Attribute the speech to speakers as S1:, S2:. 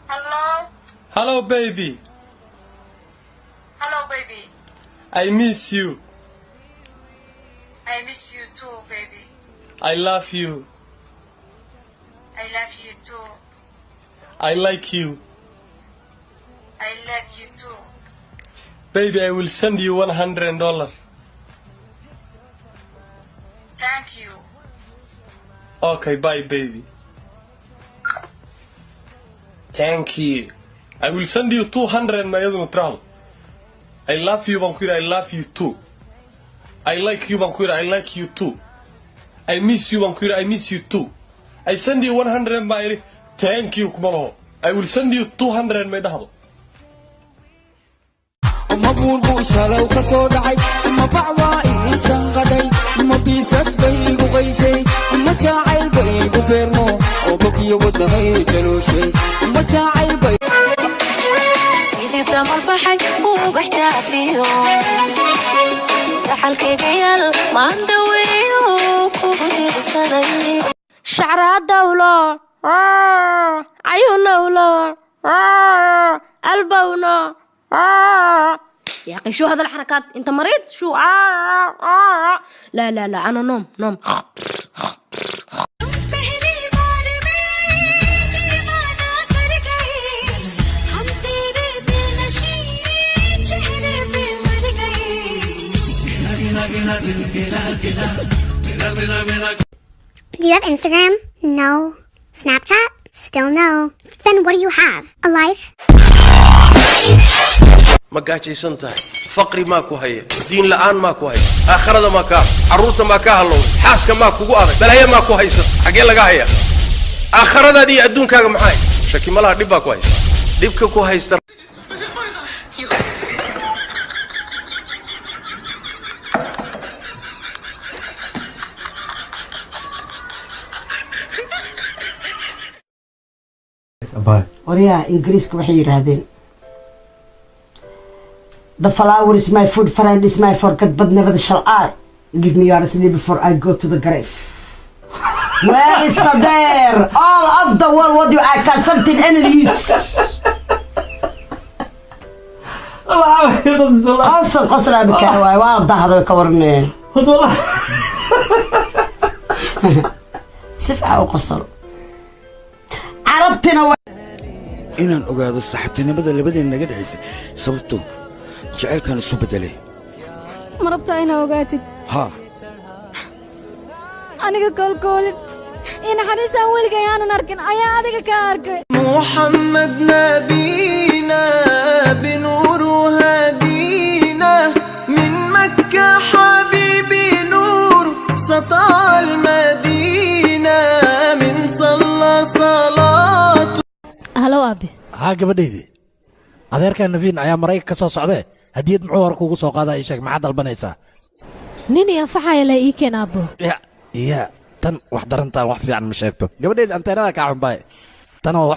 S1: Hello?
S2: Hello, baby.
S1: Hello, baby.
S2: I miss you.
S1: I miss you too, baby.
S2: I love you.
S1: I love you too.
S2: I like you.
S1: I like you too.
S2: Baby, I will send you $100.
S1: Thank you.
S2: Okay, bye, baby. Thank you. I will send you 200 my other travel. I love you, Banquira. I love you too. I like you, Banquira. I like you too. I miss you, Banquira. I miss you too. I send you 100 my. Thank you, Kumalo. I will send you 200 my dahab.
S3: مبور بوشالو كسو دعي ما بعوائي سنقدي ما بيسس بيغو غيشي ما جاعل بيغو بيرمو وبكي ودهي تلوشي ما جاعل بيغو
S4: سيدي تمر بحي وبحتاج فيهم رحل كديال ما ندويو كوكوتي بستدي
S5: شعر الدولة عيون دولة قلبونا يا أخي شو هذا الحركات أنت مريض شو لا لا لا أنا نوم
S6: Do you have Instagram? No. Snapchat? Still no. Then what do you have? A life?
S7: ما قاعدين tahay فقري ما كوهية دين لآن ما كوهية آخرة ما كاه عروسة ما كاه الله حاسك ما كوجو هذا بل هي ما كوهية حقي لقى هي آخرة دي أدون كاغ معاي شكل ملا دبا كويس دبك كوهية
S8: وريا إنجليزك وحير هذين The flower is my food, friend is my forget, but never shall I. Give me your sleep before I go to the grave. Where is the there? All of the world, what do you act as something enemies? قصل أبيك هواي واضح هذا كورني. سفعة وقصر. عرفتنا
S9: inaan ogaado saxibtinimada labadeena naga dhaxaysay sababtoo jacaylkan isu bedelay
S5: ma rabtaa inaa ogaatid
S9: haa
S5: aniga koolkoolin in xariisaan weligay aanan arkin ayaa adiga ka arkay
S3: محمد نبينا بنور هدينا من مكة حبيبي نور سطع المدينة من صلى صلاة
S5: هلو أبي
S10: ها gabadhaydii adeerka Navin ayaa Mareykanka ka soo socday hadiyad muxuu war kuugu soo qaaday sheeg maxaad dalbanaysaa
S5: nin iyo faxay la ii keen abo
S10: ya tan wax darantaa wax fiican ma sheegto gabadhaydii anteenada ka xunbay tan oo